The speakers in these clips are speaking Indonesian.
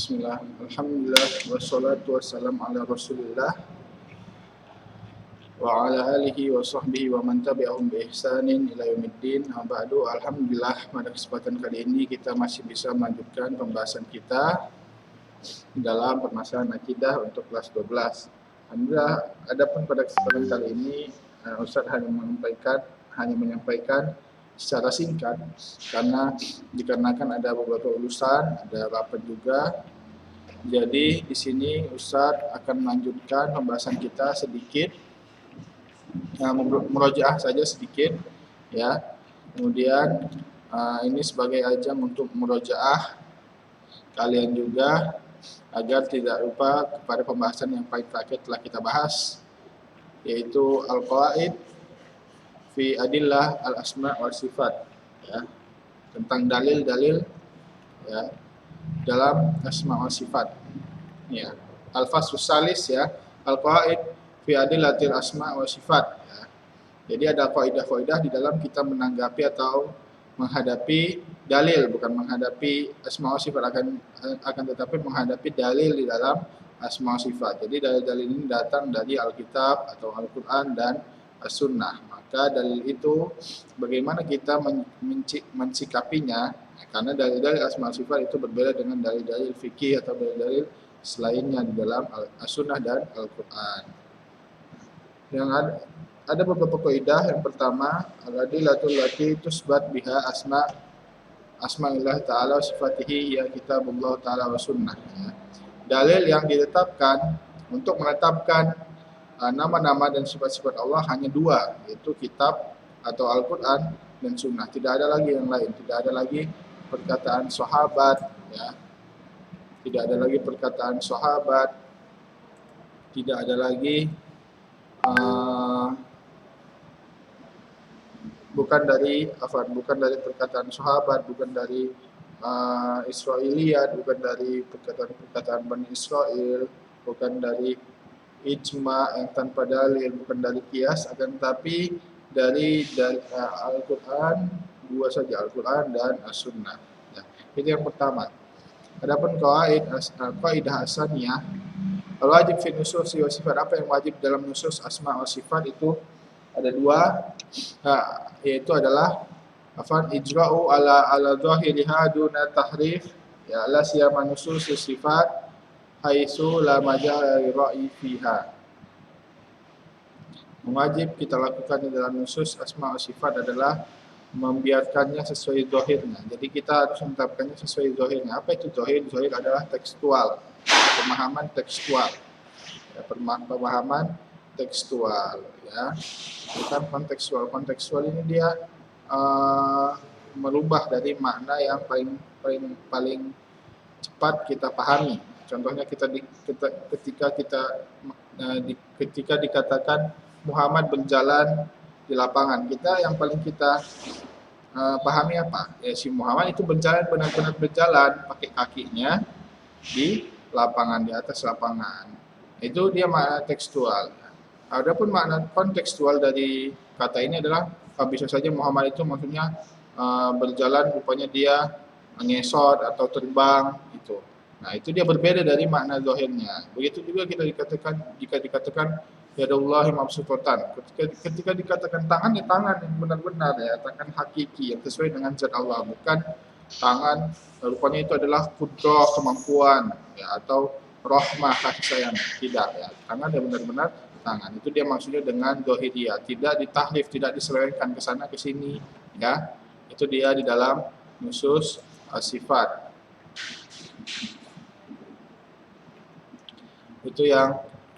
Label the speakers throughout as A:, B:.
A: Bismillah, alhamdulillah, wassalatu wassalamu ala rasulillah wa ala alihi wa sahbihi wa man tabi'ahum bi ihsanin ila yaumiddin. Ba'du, alhamdulillah pada kesempatan kali ini kita masih bisa melanjutkan pembahasan kita dalam permasalahan akidah untuk kelas 12. Alhamdulillah, adapun pada kesempatan kali ini Ustaz hanya menyampaikan secara singkat karena dikarenakan ada beberapa urusan, ada rapat juga. Jadi di sini Ustadz akan melanjutkan pembahasan kita sedikit, murojaah saja sedikit, ya. Kemudian ini sebagai ajang untuk murojaah kalian juga agar tidak lupa kepada pembahasan yang paling terakhir telah kita bahas, yaitu al-qawaid fi adillah al-asma wal sifat, ya, tentang dalil-dalil, ya, dalam asma wal sifat, ya. Al-faslus salis, ya, al-qawaid fi adillatil asma wal sifat, ya. Jadi ada kaidah-kaidah di dalam kita menanggapi atau menghadapi dalil, bukan menghadapi asma wal sifat, akan tetapi menghadapi dalil di dalam asma wal sifat. Jadi dalil-dalil ini datang dari Alkitab atau Al-Qur'an dan As-Sunnah. Maka dalil itu bagaimana kita mensikapinya, karena dalil-dalil asma sifat itu berbeda dengan dalil-dalil fikih atau dalil-dalil selainnya di dalam As-Sunnah dan Al-Quran. Yang ada beberapa kaidah. Yang pertama, al-adillatul lati tusbat biha asma'illah ta'ala wa sifatihi ya kitabullah ta'ala wa sunnah, ya. Dalil yang ditetapkan untuk menetapkan nama-nama dan sifat-sifat Allah hanya dua, yaitu kitab atau Al-Quran dan Sunnah. Tidak ada lagi yang lain. Tidak ada lagi perkataan sahabat, ya. Tidak ada lagi perkataan sahabat. Tidak ada lagi bukan dari perkataan sahabat, bukan dari Israiliyat, bukan dari perkataan Bani Israel, bukan dari ijma yang tanpa dalil, bukan dari qiyas, akan tetapi dari Al-Quran, dua saja, Al-Quran dan As-Sunnah, ya. Itu yang pertama. Adapun kaidah hasaniyah, al-wajib fi nusus wa sifat, apa yang wajib dalam nusus asma wa sifat itu ada dua, yaitu adalah ijra'u ala zahiriha duna tahrif, ya, la siyama nusus sifat haitsu la majala ra'i fiha. Wajib kita lakukan di dalam nusus asma wa sifat adalah membiarkannya sesuai zahirnya. Jadi kita harus menetapkannya sesuai zahirnya. Apa itu zahir? Zahir adalah tekstual, pemahaman tekstual, ya, pemahaman tekstual, ya, bukan kontekstual. Kontekstual ini dia merubah dari makna yang paling cepat kita pahami. Contohnya ketika dikatakan Muhammad berjalan di lapangan, kita yang paling kita pahami apa? Ya, si Muhammad itu berjalan, benar-benar berjalan pakai kakinya di lapangan, di atas lapangan. Itu dia makna tekstual. Adapun makna kontekstual dari kata ini adalah bisa saja Muhammad itu maksudnya berjalan, rupanya dia mengesot atau terbang, gitu. Nah, itu dia berbeda dari makna zahirnya. Begitu juga jika dikatakan yadullahi mabsutatan. Ketika dikatakan tangan, ya tangan yang benar-benar, ya, tangan hakiki yang sesuai dengan zat Allah, bukan tangan rupanya itu adalah qudrah, kemampuan, ya, atau rahmah, kasih sayang. Tidak, ya. Tangan yang benar-benar tangan. Itu dia maksudnya dengan zahiriyah, tidak ditahrif, tidak diselewengkan ke sana ke sini, ya. Itu dia di dalam nusus sifat. Itu yang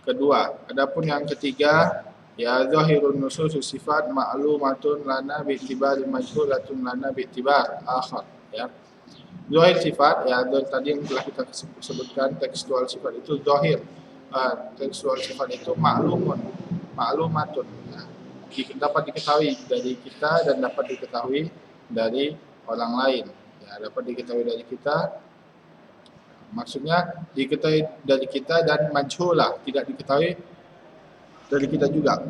A: kedua. Adapun yang ketiga, ya, zahirun nusus sifat ma'lumatun lana bi'tibari majhulatun lana bi'tibar akhar, ya. Zahir sifat, ya, tadi yang telah kita sebutkan, tekstual sifat itu zahir. Tekstual sifat itu ma'lumatun, ya, dapat diketahui dari kita dan dapat diketahui dari orang lain, ya, dapat diketahui dari kita. Maksudnya diketahui dari kita dan majhulah, tidak diketahui dari kita juga.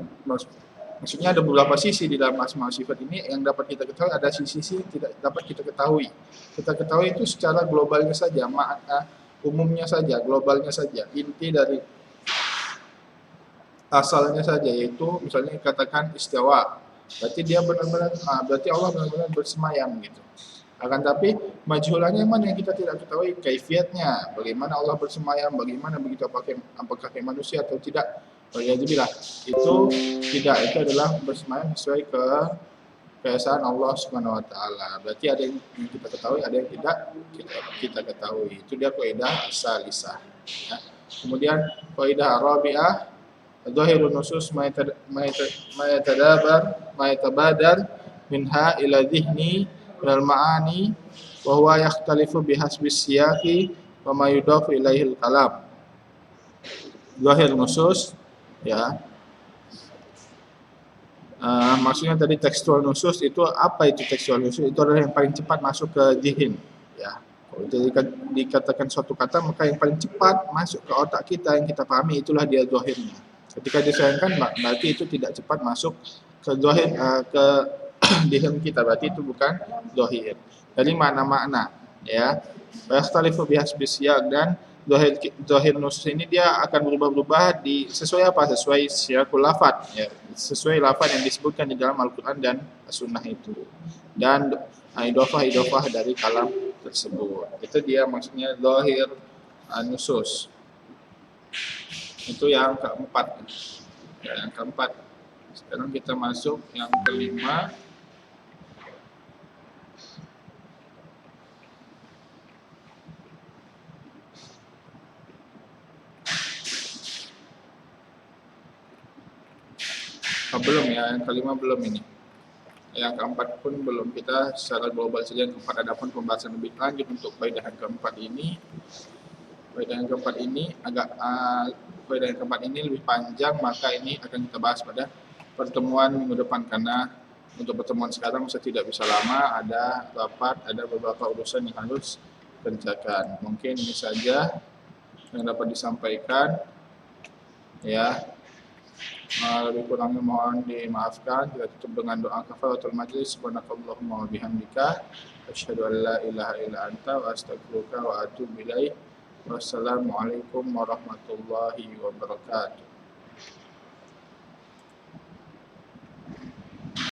A: Maksudnya ada beberapa sisi di dalam asma sifat ini yang dapat kita ketahui, ada sisi tidak dapat kita ketahui. Kita ketahui itu secara globalnya saja, umumnya saja, globalnya saja, inti dari asalnya saja, yaitu misalnya katakan istiwa, berarti dia benar-benar, berarti Allah benar-benar bersemayam gitu. Akan tapi majhulannya mana yang kita tidak ketahui kaifiatnya, bagaimana Allah bersemayam, bagaimana begitu apakah kayak manusia atau tidak. Waliyadzubillah, itu tidak, itu adalah bersemayam sesuai keesaan Allah Subhanahu wa taala. Berarti ada yang kita ketahui, ada yang tidak kita ketahui. Itu dia kaidah salisah. Ya. Kemudian kaidah rabi'ah, dhahirun nusus ma yatabadar minha ila dhihni wal ma'ani wa huwa yakhtalifu bihasbi siyaqi wa ma yudafu ilaihi al-kalam. Zahir nusus, ya. Maksudnya tadi tekstual nusus itu apa? Itu tekstual nusus itu adalah yang paling cepat masuk ke zihin, ya. Kalau dikatakan suatu kata, maka yang paling cepat masuk ke otak kita yang kita pahami itulah dia zahirnya. Ketika disayangkan, berarti itu tidak cepat masuk ke zahir, ke zihin kita, berarti itu bukan zahir. Dari makna-makna, ya. Yakhtalifu bihasbi siyaq, dan zahir nusus ini dia akan berubah-ubah sesuai apa? Sesuai siyaqul lafaz, ya. Sesuai lafaz yang disebutkan di dalam Al-Qur'an dan Sunnah itu. Dan idhofah dari kalam tersebut. Itu dia maksudnya zahir nusus. Itu yang keempat. Ya, yang keempat. Sekarang kita masuk yang kelima. Belum ya, yang kelima belum ini. Yang keempat pun belum, kita secara global saja yang keempat. Adapun pembahasan lebih lanjut untuk faedah yang keempat ini, faedah yang keempat ini lebih panjang, maka ini akan kita bahas pada pertemuan minggu depan, karena untuk pertemuan sekarang saya tidak bisa lama, ada rapat, ada beberapa urusan yang harus kerjakan. Mungkin ini saja yang dapat disampaikan, ya. Lebih kurangnya mohon dimaafkan. Kita tutup dengan doa kafaratul majlis. Subhanakallahumma wa bihamdika asyhadu an la ilaha illa anta wa astaghfiruka wa atubu ilaik. Wassalamualaikum warahmatullahi wabarakatuh.